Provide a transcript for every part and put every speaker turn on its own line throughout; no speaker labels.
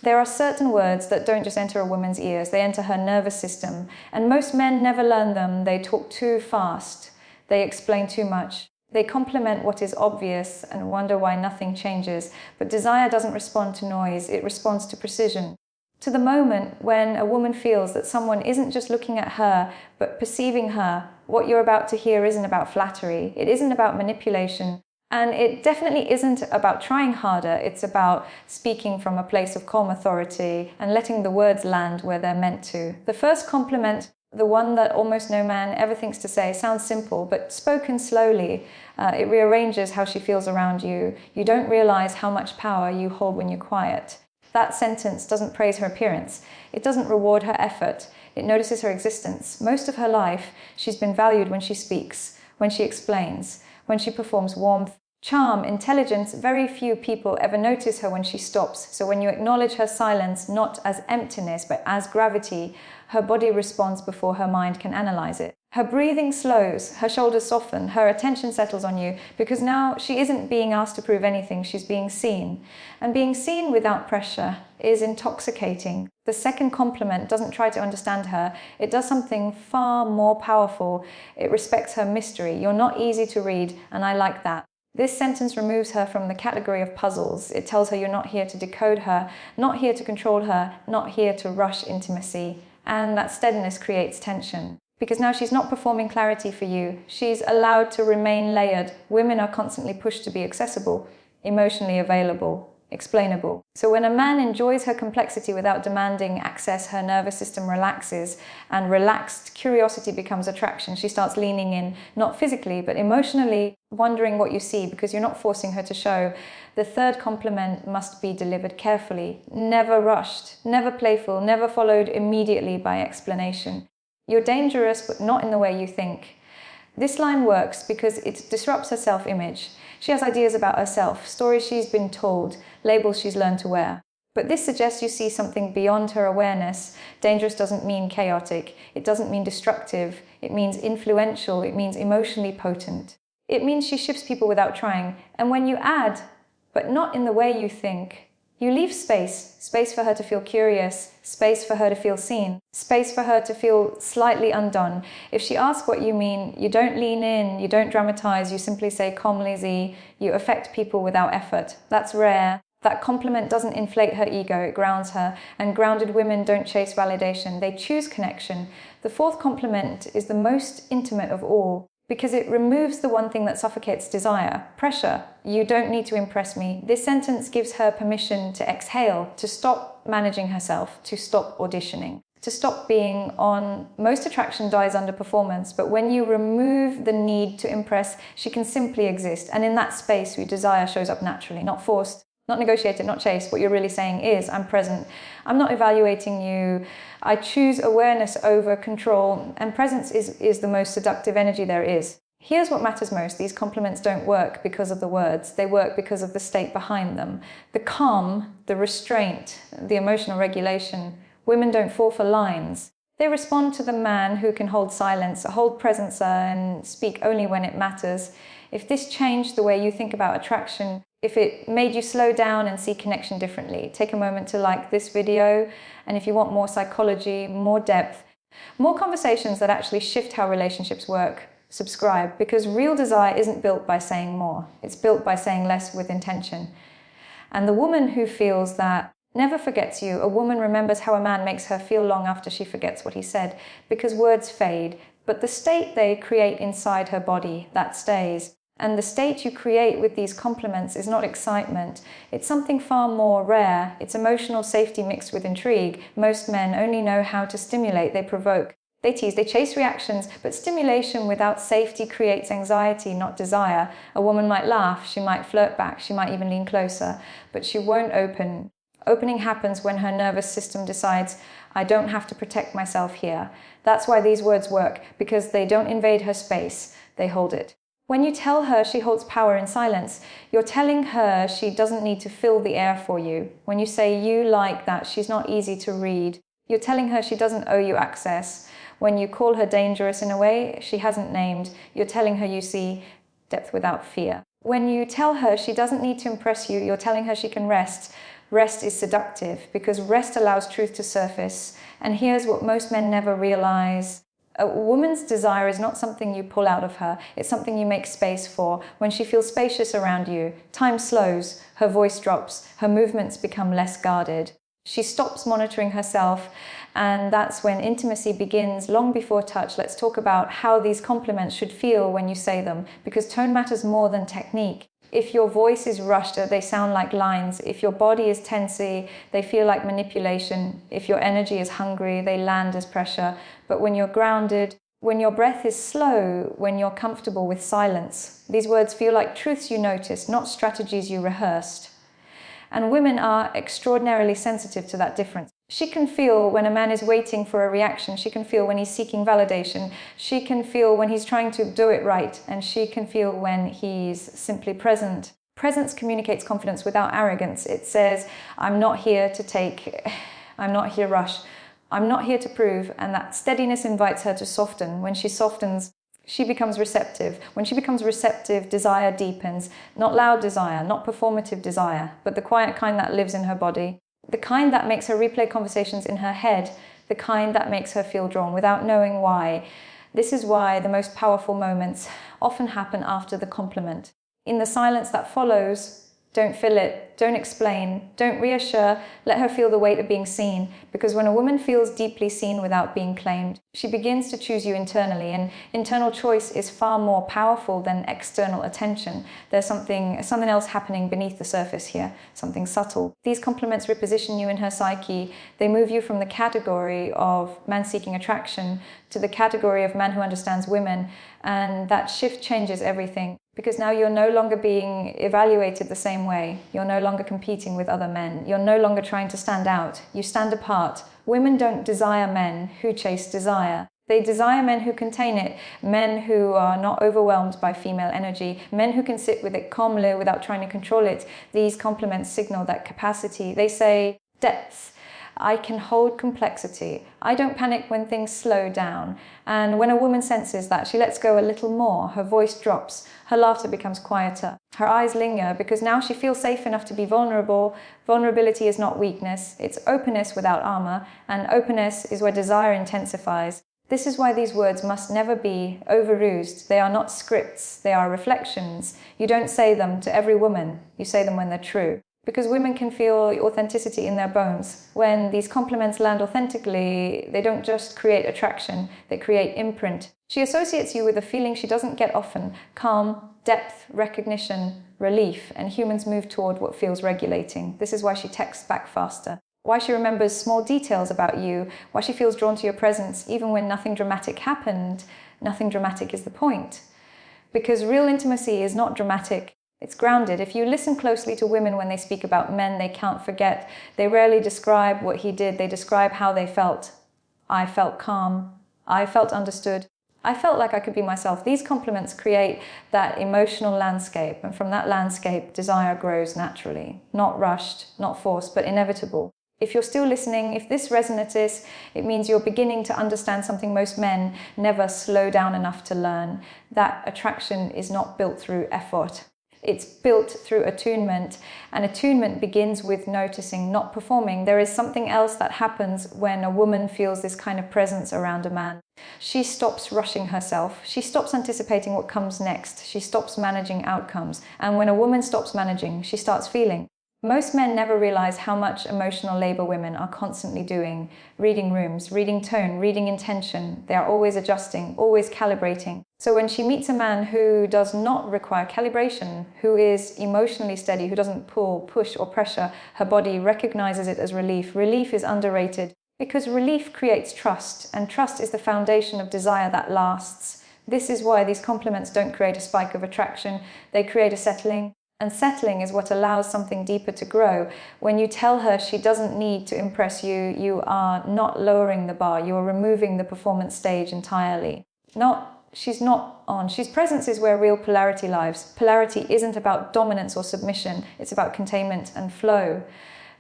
There are certain words that don't just enter a woman's ears, they enter her nervous system. And most men never learn them. They talk too fast. They explain too much. They complement what is obvious and wonder why nothing changes. But desire doesn't respond to noise, it responds to precision. To the moment when a woman feels that someone isn't just looking at her, but perceiving her, what you're about to hear isn't about flattery, it isn't about manipulation, and it definitely isn't about trying harder, it's about speaking from a place of calm authority and letting the words land where they're meant to. The first compliment, the one that almost no man ever thinks to say, sounds simple, but spoken slowly, it rearranges how she feels around you. You don't realize how much power you hold when you're quiet. That sentence doesn't praise her appearance. It doesn't reward her effort. It notices her existence. Most of her life, she's been valued when she speaks, when she explains, when she performs warmth, charm, intelligence. Very few people ever notice her when she stops. So when you acknowledge her silence, not as emptiness, but as gravity, her body responds before her mind can analyze it. Her breathing slows, her shoulders soften, her attention settles on you, because now she isn't being asked to prove anything, she's being seen. And being seen without pressure is intoxicating. The second compliment doesn't try to understand her, it does something far more powerful. It respects her mystery. You're not easy to read, and I like that. This sentence removes her from the category of puzzles. It tells her you're not here to decode her, not here to control her, not here to rush intimacy. And that steadiness creates tension. Because now she's not performing clarity for you. She's allowed to remain layered. Women are constantly pushed to be accessible, emotionally available, explainable. So when a man enjoys her complexity without demanding access, her nervous system relaxes, and relaxed curiosity becomes attraction. She starts leaning in, not physically, but emotionally, wondering what you see because you're not forcing her to show. The third compliment must be delivered carefully, never rushed, never playful, never followed immediately by explanation. You're dangerous, but not in the way you think. This line works because it disrupts her self-image. She has ideas about herself, stories she's been told, labels she's learned to wear. But this suggests you see something beyond her awareness. Dangerous doesn't mean chaotic. It doesn't mean destructive. It means influential. It means emotionally potent. It means she shifts people without trying. And when you add, but not in the way you think, you leave space for her to feel curious, space for her to feel seen, space for her to feel slightly undone. If she asks what you mean, you don't lean in, you don't dramatize, you simply say calmly Z, you affect people without effort. That's rare. That compliment doesn't inflate her ego, it grounds her. And grounded women don't chase validation, they choose connection. The fourth compliment is the most intimate of all, because it removes the one thing that suffocates desire, pressure. You don't need to impress me. This sentence gives her permission to exhale, to stop managing herself, to stop auditioning, to stop being on. Most attraction dies under performance, but when you remove the need to impress, she can simply exist. And in that space, your desire shows up naturally, not forced, not negotiated, not chased. What you're really saying is, I'm present. I'm not evaluating you. I choose awareness over control, and presence is the most seductive energy there is. Here's what matters most. These compliments don't work because of the words. They work because of the state behind them. The calm, the restraint, the emotional regulation. Women don't fall for lines. They respond to the man who can hold silence, hold presence, and speak only when it matters. If this changed the way you think about attraction, if it made you slow down and see connection differently, take a moment to like this video. And if you want more psychology, more depth, more conversations that actually shift how relationships work, subscribe, because real desire isn't built by saying more. It's built by saying less with intention. And the woman who feels that never forgets you. A woman remembers how a man makes her feel long after she forgets what he said, because words fade, but the state they create inside her body, that stays. And the state you create with these compliments is not excitement. It's something far more rare. It's emotional safety mixed with intrigue. Most men only know how to stimulate, they provoke. They tease, they chase reactions, but stimulation without safety creates anxiety, not desire. A woman might laugh, she might flirt back, she might even lean closer, but she won't open. Opening happens when her nervous system decides, I don't have to protect myself here. That's why these words work, because they don't invade her space, they hold it. When you tell her she holds power in silence, you're telling her she doesn't need to fill the air for you. When you say you like that, she's not easy to read. You're telling her she doesn't owe you access. When you call her dangerous in a way she hasn't named, you're telling her you see depth without fear. When you tell her she doesn't need to impress you, you're telling her she can rest. Rest is seductive because rest allows truth to surface. And here's what most men never realize. A woman's desire is not something you pull out of her. It's something you make space for. When she feels spacious around you, time slows, her voice drops, her movements become less guarded. She stops monitoring herself, and that's when intimacy begins long before touch. Let's talk about how these compliments should feel when you say them, because tone matters more than technique. If your voice is rushed, they sound like lines. If your body is tensy, they feel like manipulation. If your energy is hungry, they land as pressure. But when you're grounded, when your breath is slow, when you're comfortable with silence, these words feel like truths you noticed, not strategies you rehearsed. And women are extraordinarily sensitive to that difference. She can feel when a man is waiting for a reaction. She can feel when he's seeking validation. She can feel when he's trying to do it right. And she can feel when he's simply present. Presence communicates confidence without arrogance. It says, I'm not here to take, I'm not here to rush. I'm not here to prove. And that steadiness invites her to soften. When she softens, she becomes receptive. When she becomes receptive, desire deepens. Not loud desire, not performative desire, but the quiet kind that lives in her body. The kind that makes her replay conversations in her head. The kind that makes her feel drawn without knowing why. This is why the most powerful moments often happen after the compliment. In the silence that follows, don't fill it, don't explain, don't reassure, let her feel the weight of being seen. Because when a woman feels deeply seen without being claimed, she begins to choose you internally, and internal choice is far more powerful than external attention. There's something else happening beneath the surface here, something subtle. These compliments reposition you in her psyche. They move you from the category of man seeking attraction to the category of man who understands women, and that shift changes everything. Because now you're no longer being evaluated the same way. You're no longer competing with other men. You're no longer trying to stand out. You stand apart. Women don't desire men who chase desire. They desire men who contain it, men who are not overwhelmed by female energy, men who can sit with it calmly without trying to control it. These compliments signal that capacity. They say depth. I can hold complexity. I don't panic when things slow down. And when a woman senses that, she lets go a little more. Her voice drops. Her laughter becomes quieter. Her eyes linger because now she feels safe enough to be vulnerable. Vulnerability is not weakness. It's openness without armor. And openness is where desire intensifies. This is why these words must never be overused. They are not scripts. They are reflections. You don't say them to every woman. You say them when they're true. Because women can feel authenticity in their bones. When these compliments land authentically, they don't just create attraction, they create imprint. She associates you with a feeling she doesn't get often: calm, depth, recognition, relief, and humans move toward what feels regulating. This is why she texts back faster, why she remembers small details about you, why she feels drawn to your presence even when nothing dramatic happened. Nothing dramatic is the point. Because real intimacy is not dramatic. It's grounded. If you listen closely to women when they speak about men they can't forget, they rarely describe what he did, they describe how they felt. I felt calm. I felt understood. I felt like I could be myself. These compliments create that emotional landscape, and from that landscape, desire grows naturally. Not rushed, not forced, but inevitable. If you're still listening, if this resonates, it means you're beginning to understand something most men never slow down enough to learn. That attraction is not built through effort. It's built through attunement, and attunement begins with noticing, not performing. There is something else that happens when a woman feels this kind of presence around a man. She stops rushing herself. She stops anticipating what comes next. She stops managing outcomes. And when a woman stops managing, she starts feeling. Most men never realize how much emotional labor women are constantly doing. Reading rooms, reading tone, reading intention. They are always adjusting, always calibrating. So when she meets a man who does not require calibration, who is emotionally steady, who doesn't pull, push, or pressure, her body recognizes it as relief. Relief is underrated because relief creates trust, and trust is the foundation of desire that lasts. This is why these compliments don't create a spike of attraction. They create a settling. And settling is what allows something deeper to grow. When you tell her she doesn't need to impress you, you are not lowering the bar. You are removing the performance stage entirely. She's not on. She's presence is where real polarity lives. Polarity isn't about dominance or submission. It's about containment and flow.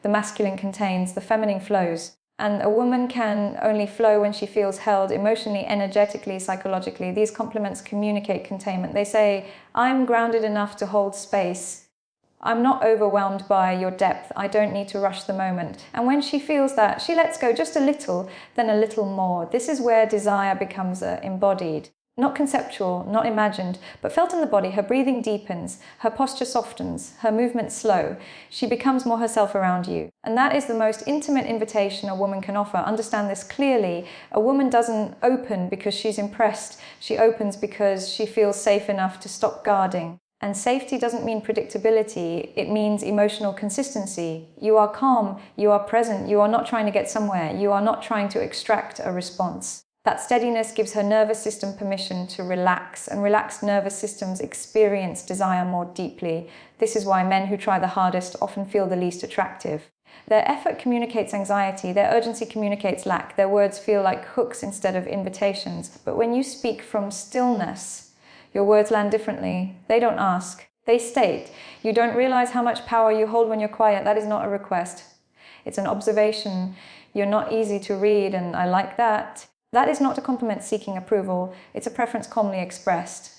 The masculine contains, the feminine flows. And a woman can only flow when she feels held emotionally, energetically, psychologically. These compliments communicate containment. They say, I'm grounded enough to hold space. I'm not overwhelmed by your depth. I don't need to rush the moment. And when she feels that, she lets go just a little, then a little more. This is where desire becomes embodied. Not conceptual, not imagined, but felt in the body. Her breathing deepens, her posture softens, her movement slow. She becomes more herself around you. And that is the most intimate invitation a woman can offer. Understand this clearly. A woman doesn't open because she's impressed. She opens because she feels safe enough to stop guarding. And safety doesn't mean predictability, it means emotional consistency. You are calm, you are present, you are not trying to get somewhere, you are not trying to extract a response. That steadiness gives her nervous system permission to relax, and relaxed nervous systems experience desire more deeply. This is why men who try the hardest often feel the least attractive. Their effort communicates anxiety, their urgency communicates lack, their words feel like hooks instead of invitations. But when you speak from stillness, your words land differently. They don't ask, they state. You don't realize how much power you hold when you're quiet. That is not a request. It's an observation. You're not easy to read, and I like that. That is not a compliment seeking approval, it's a preference calmly expressed.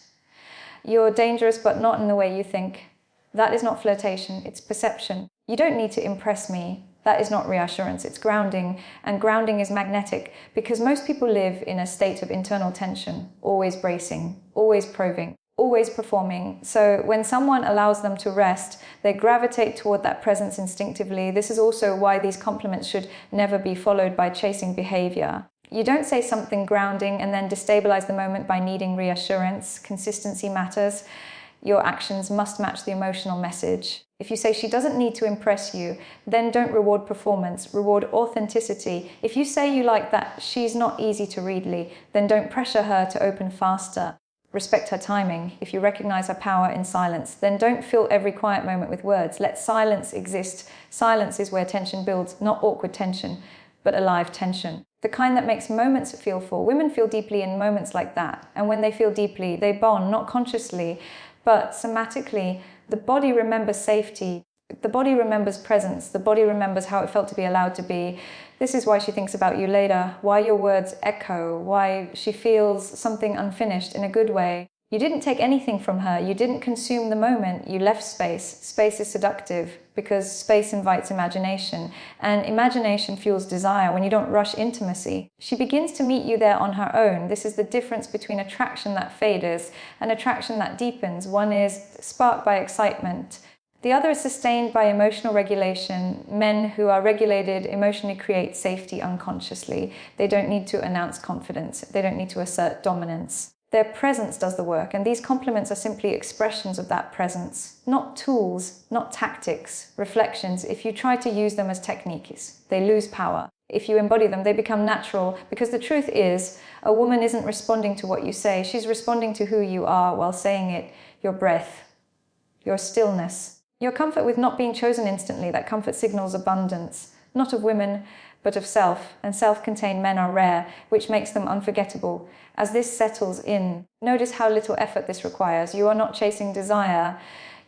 You're dangerous but not in the way you think. That is not flirtation, it's perception. You don't need to impress me. That is not reassurance, it's grounding. And grounding is magnetic because most people live in a state of internal tension, always bracing, always probing, always performing. So when someone allows them to rest, they gravitate toward that presence instinctively. This is also why these compliments should never be followed by chasing behavior. You don't say something grounding and then destabilize the moment by needing reassurance. Consistency matters. Your actions must match the emotional message. If you say she doesn't need to impress you, then don't reward performance, reward authenticity. If you say you like that she's not easy to read, then don't pressure her to open faster. Respect her timing. If you recognize her power in silence, then don't fill every quiet moment with words. Let silence exist. Silence is where tension builds, not awkward tension, but alive tension. The kind that makes moments feel full. Women feel deeply in moments like that. And when they feel deeply, they bond, not consciously, but somatically. The body remembers safety. The body remembers presence. The body remembers how it felt to be allowed to be. This is why she thinks about you later, why your words echo, why she feels something unfinished in a good way. You didn't take anything from her. You didn't consume the moment. You left space. Space is seductive because space invites imagination, and imagination fuels desire when you don't rush intimacy. She begins to meet you there on her own. This is the difference between attraction that fades and attraction that deepens. One is sparked by excitement. The other is sustained by emotional regulation. Men who are regulated emotionally create safety unconsciously. They don't need to announce confidence. They don't need to assert dominance. Their presence does the work, and these compliments are simply expressions of that presence. Not tools, not tactics, reflections. If you try to use them as techniques, they lose power. If you embody them, they become natural, because the truth is, a woman isn't responding to what you say. She's responding to who you are while saying it. Your breath, your stillness, your comfort with not being chosen instantly. That comfort signals abundance, not of women, but of self, and self-contained men are rare, which makes them unforgettable. As this settles in, notice how little effort this requires. You are not chasing desire.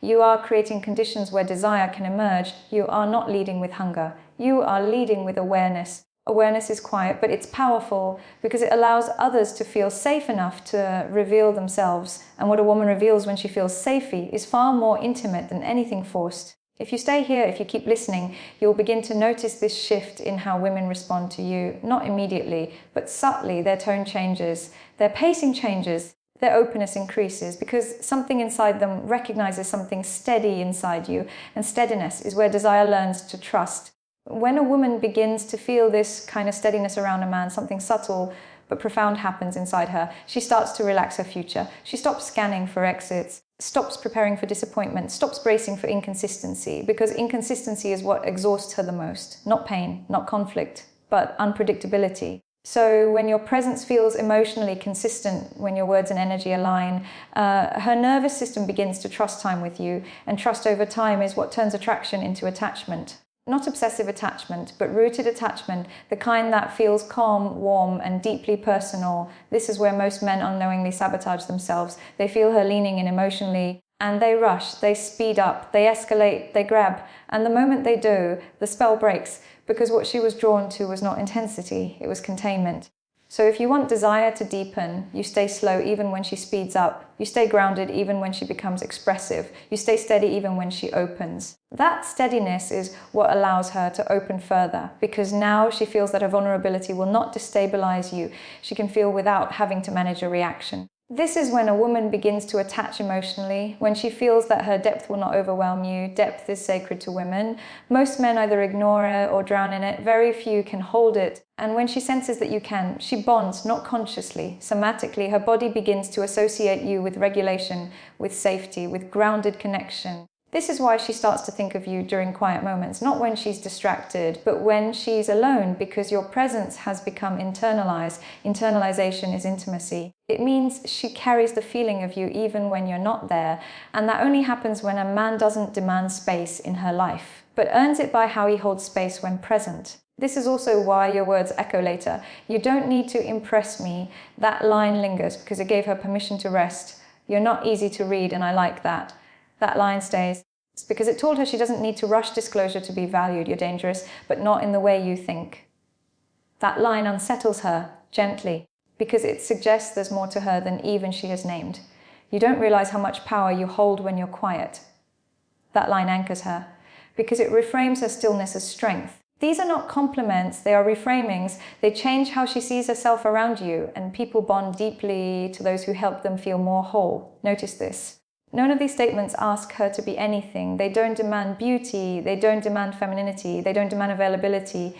You are creating conditions where desire can emerge. You are not leading with hunger. You are leading with awareness. Awareness is quiet, but it's powerful because it allows others to feel safe enough to reveal themselves. And what a woman reveals when she feels safely is far more intimate than anything forced. If you stay here, if you keep listening, you'll begin to notice this shift in how women respond to you. Not immediately, but subtly. Their tone changes, their pacing changes, their openness increases because something inside them recognizes something steady inside you, and steadiness is where desire learns to trust. When a woman begins to feel this kind of steadiness around a man, something subtle but profound happens inside her. She starts to relax her future. She stops scanning for exits, stops preparing for disappointment, stops bracing for inconsistency, because inconsistency is what exhausts her the most. Not pain, not conflict, but unpredictability. So when your presence feels emotionally consistent, when your words and energy align, her nervous system begins to trust time with you, and trust over time is what turns attraction into attachment. Not obsessive attachment, but rooted attachment, the kind that feels calm, warm, and deeply personal. This is where most men unknowingly sabotage themselves. They feel her leaning in emotionally, and they rush, they speed up, they escalate, they grab. And the moment they do, the spell breaks, because what she was drawn to was not intensity, it was containment. So if you want desire to deepen, you stay slow even when she speeds up. You stay grounded even when she becomes expressive. You stay steady even when she opens. That steadiness is what allows her to open further, because now she feels that her vulnerability will not destabilize you. She can feel without having to manage a reaction. This is when a woman begins to attach emotionally, when she feels that her depth will not overwhelm you. Depth is sacred to women. Most men either ignore it or drown in it. Very few can hold it. And when she senses that you can, she bonds, not consciously. Somatically, her body begins to associate you with regulation, with safety, with grounded connection. This is why she starts to think of you during quiet moments, not when she's distracted, but when she's alone, because your presence has become internalized. Internalization is intimacy. It means she carries the feeling of you even when you're not there, and that only happens when a man doesn't demand space in her life, but earns it by how he holds space when present. This is also why your words echo later. You don't need to impress me. That line lingers because it gave her permission to rest. You're not easy to read, and I like that. That line stays. It's because it told her she doesn't need to rush disclosure to be valued. You're dangerous, but not in the way you think. That line unsettles her, gently, because it suggests there's more to her than even she has named. You don't realize how much power you hold when you're quiet. That line anchors her, because it reframes her stillness as strength. These are not compliments, they are reframings. They change how she sees herself around you, and people bond deeply to those who help them feel more whole. Notice this. None of these statements ask her to be anything. They don't demand beauty, they don't demand femininity, they don't demand availability.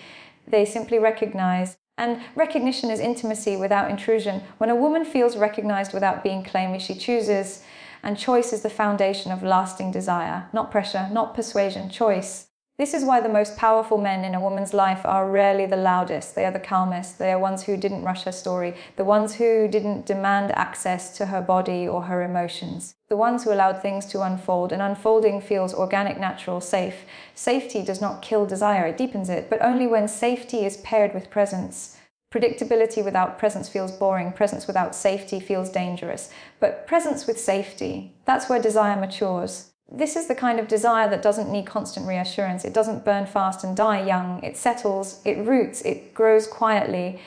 They simply recognize. And recognition is intimacy without intrusion. When a woman feels recognized without being claimed, she chooses, and choice is the foundation of lasting desire. Not pressure, not persuasion, choice. This is why the most powerful men in a woman's life are rarely the loudest. They are the calmest. They are ones who didn't rush her story, the ones who didn't demand access to her body or her emotions, the ones who allowed things to unfold, and unfolding feels organic, natural, safe. Safety does not kill desire, it deepens it, but only when safety is paired with presence. Predictability without presence feels boring. Presence without safety feels dangerous. But presence with safety, that's where desire matures. This is the kind of desire that doesn't need constant reassurance. It doesn't burn fast and die young. It settles, it roots, it grows quietly.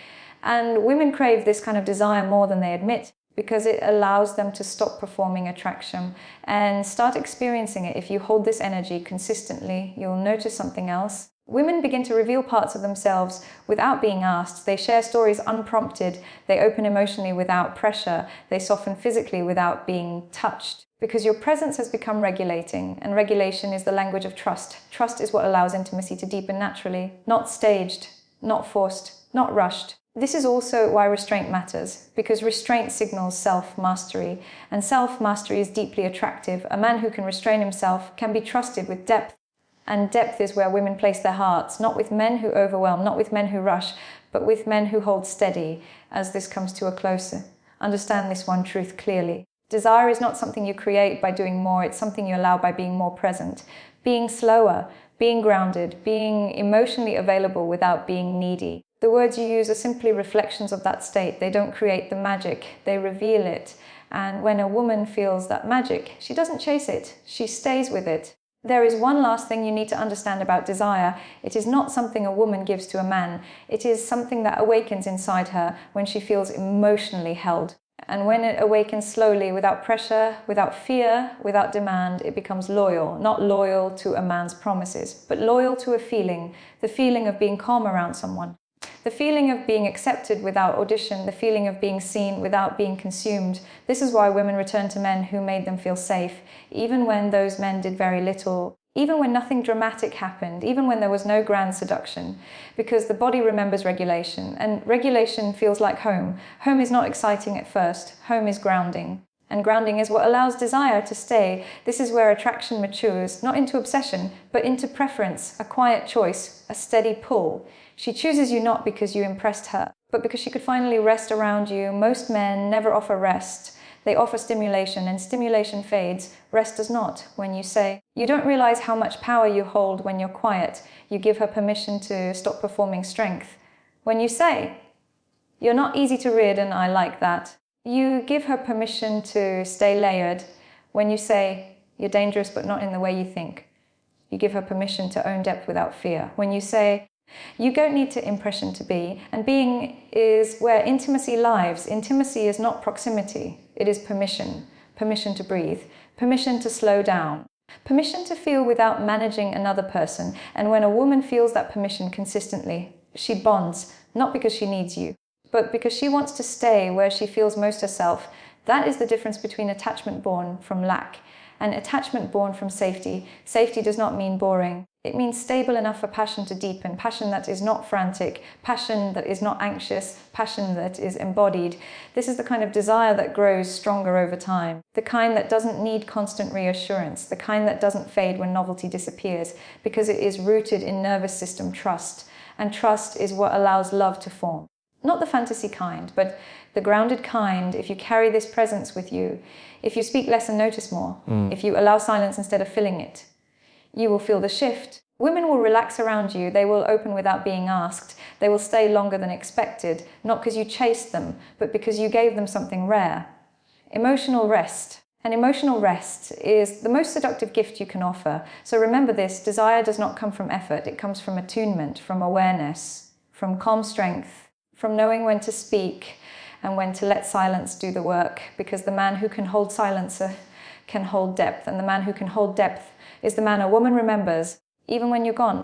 And women crave this kind of desire more than they admit, because it allows them to stop performing attraction and start experiencing it. If you hold this energy consistently, you'll notice something else. Women begin to reveal parts of themselves without being asked. They share stories unprompted. They open emotionally without pressure. They soften physically without being touched. Because your presence has become regulating, and regulation is the language of trust. Trust is what allows intimacy to deepen naturally, not staged, not forced, not rushed. This is also why restraint matters, because restraint signals self-mastery, and self-mastery is deeply attractive. A man who can restrain himself can be trusted with depth, and depth is where women place their hearts, not with men who overwhelm, not with men who rush, but with men who hold steady. As this comes to a close, understand this one truth clearly. Desire is not something you create by doing more, it's something you allow by being more present, being slower, being grounded, being emotionally available without being needy. The words you use are simply reflections of that state. They don't create the magic, they reveal it. And when a woman feels that magic, she doesn't chase it, she stays with it. There is one last thing you need to understand about desire. It is not something a woman gives to a man. It is something that awakens inside her when she feels emotionally held. And when it awakens slowly, without pressure, without fear, without demand, it becomes loyal. Not loyal to a man's promises, but loyal to a feeling, the feeling of being calm around someone. The feeling of being accepted without audition, the feeling of being seen without being consumed. This is why women return to men who made them feel safe, even when those men did very little, even when nothing dramatic happened, even when there was no grand seduction, because the body remembers regulation, and regulation feels like home. Home is not exciting at first, home is grounding. And grounding is what allows desire to stay. This is where attraction matures, not into obsession, but into preference, a quiet choice, a steady pull. She chooses you not because you impressed her, but because she could finally rest around you. Most men never offer rest. They offer stimulation, and stimulation fades. Rest does not. When you say, you don't realize how much power you hold when you're quiet. You give her permission to stop performing strength. When you say, you're not easy to read, and I like that. You give her permission to stay layered. When you say, you're dangerous but not in the way you think. You give her permission to own depth without fear. When you say, You don't need to impression to be, and being is where intimacy lives. Intimacy is not proximity, it is permission. Permission to breathe, permission to slow down, permission to feel without managing another person. And when a woman feels that permission consistently, she bonds, not because she needs you, but because she wants to stay where she feels most herself. That is the difference between attachment born from lack and attachment born from safety. Safety does not mean boring. It means stable enough for passion to deepen, passion that is not frantic, passion that is not anxious, passion that is embodied. This is the kind of desire that grows stronger over time, the kind that doesn't need constant reassurance, the kind that doesn't fade when novelty disappears, because it is rooted in nervous system trust. And trust is what allows love to form. Not the fantasy kind, but the grounded kind. If you carry this presence with you, if you speak less and notice more, if you allow silence instead of filling it, you will feel the shift. Women will relax around you, they will open without being asked, they will stay longer than expected, not because you chased them, but because you gave them something rare. Emotional rest. And emotional rest is the most seductive gift you can offer. So remember this, desire does not come from effort, it comes from attunement, from awareness, from calm strength, from knowing when to speak and when to let silence do the work, because the man who can hold silence can hold depth, and the man who can hold depth is the man a woman remembers, even when you're gone.